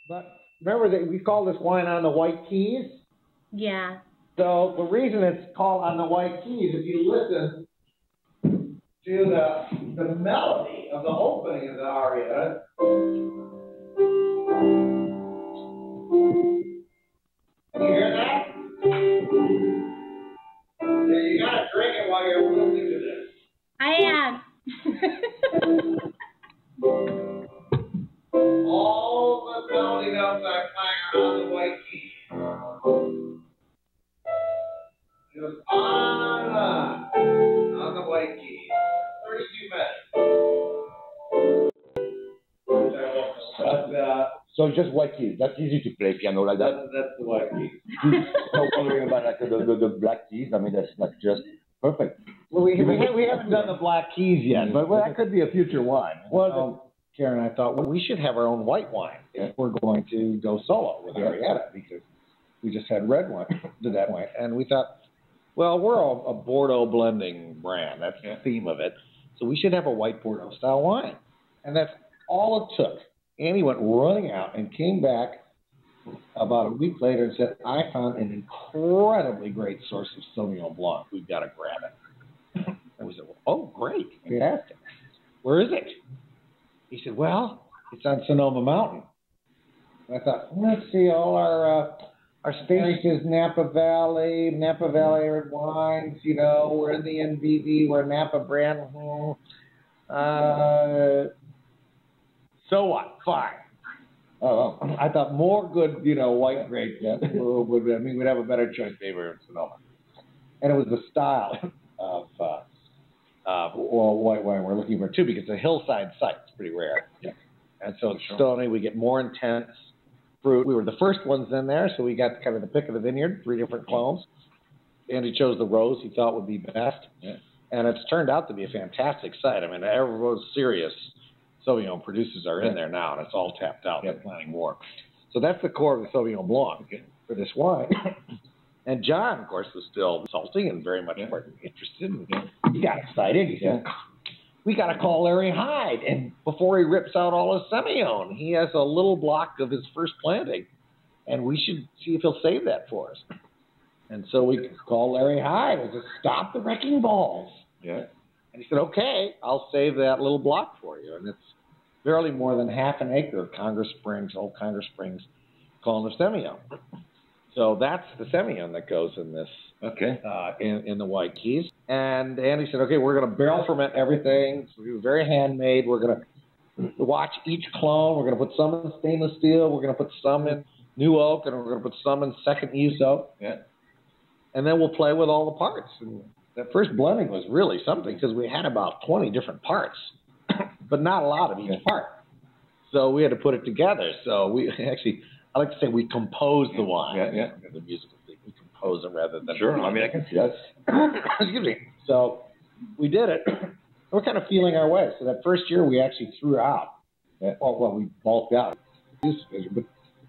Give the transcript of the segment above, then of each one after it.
But remember that we call this wine on the White Keys? Yeah. So the reason it's called on the White Keys, if you listen to the melody of the opening of the aria, can you hear that? Yeah, you gotta drink it while you're listening to this. I am. All the melody notes I'm playing are on the White Keys. Just on the White Keys. 32 minutes. So just White Keys. That's easy to play piano like that. That's the White Keys. No worrying about like the Black Keys. I mean, that's like just perfect. Well, we haven't done the Black Keys yet, but that could be a future wine. Well, Karen and I thought, well, we should have our own white wine if we're going to go solo with Arietta, because we just had red wine, did that wine, and we thought, well, we're a Bordeaux blending brand. That's the theme of it. So we should have a white Bordeaux style wine. And that's all it took. Annie went running out and came back about a week later and said, I found an incredibly great source of Sauvignon Blanc. We've got to grab it. And we said, well, oh, great, fantastic. Where is it? He said, well, it's on Sonoma Mountain. And I thought, let's see, all our stations, Napa Valley red wines, you know, we're in the NBD, we're Napa brand. So what? Fine. I thought more good, you know, white grapes. We'd have a better choice maybe in Sonoma. And it was the style of white wine we're looking for too, because it's a hillside site. It's pretty rare. Yeah. And so it's stony. We get more intense fruit. We were the first ones in there, so we got kind of the pick of the vineyard, 3 different clones. And he chose the rose he thought would be best. Yeah. And it's turned out to be a fantastic site. I mean, every Rose serious Sauvignon producers are in there now, and it's all tapped out. They're planning more. So that's the core of the Sauvignon Blanc for this wine. And John, of course, was still consulting and very much interested. He got excited. He said, we got to call Larry Hyde. And before he rips out all his Semillon, he has a little block of his first planting, and we should see if he'll save that for us. And so we called Larry Hyde and said, stop the wrecking balls. Yeah. And he said, okay, I'll save that little block for you. And it's barely more than half an acre of old Congress Springs column of Semillon. So that's the Semillon that goes in this, in the White Keys. And Andy said, okay, we're going to barrel ferment everything. So we're very handmade. We're going to watch each clone. We're going to put some in stainless steel. We're going to put some in new oak, and we're going to put some in second use oak. Yeah. And then we'll play with all the parts. And that first blending was really something, because we had about 20 different parts, but not a lot of each part. So we had to put it together. So we actually, I like to say we composed the wine. Yeah. The musical thing. We compose it rather than... Sure. I mean, I can see that. Excuse me. So we did it. We're kind of feeling our way. So that first year we actually threw out, we bulked out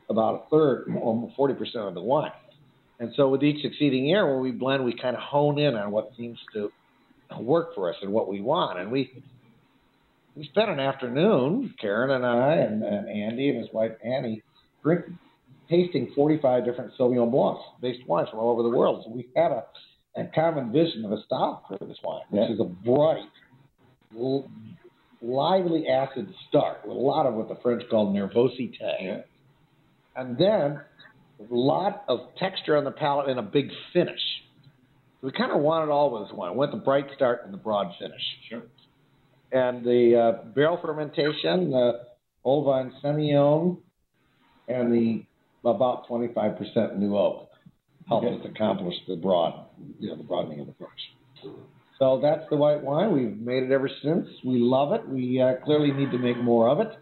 about a third, almost 40% of the wine. And so with each succeeding year, when we blend, we kind of hone in on what seems to work for us and what we want. And we spent an afternoon, Karen and I and Andy and his wife Annie, tasting 45 different Sauvignon Blancs, based wines from all over the world. So we had a common vision of a style for this wine, which is a bright, lively acid start with a lot of what the French call nervosité. Yeah. And then a lot of texture on the palate and a big finish. So we kind of wanted all with this wine. We went the bright start and the broad finish. Sure. And the barrel fermentation, the old vine Semillon, and the about 25% new oak helped us accomplish the broadening of the finish. So that's the white wine. We've made it ever since. We love it. We clearly need to make more of it.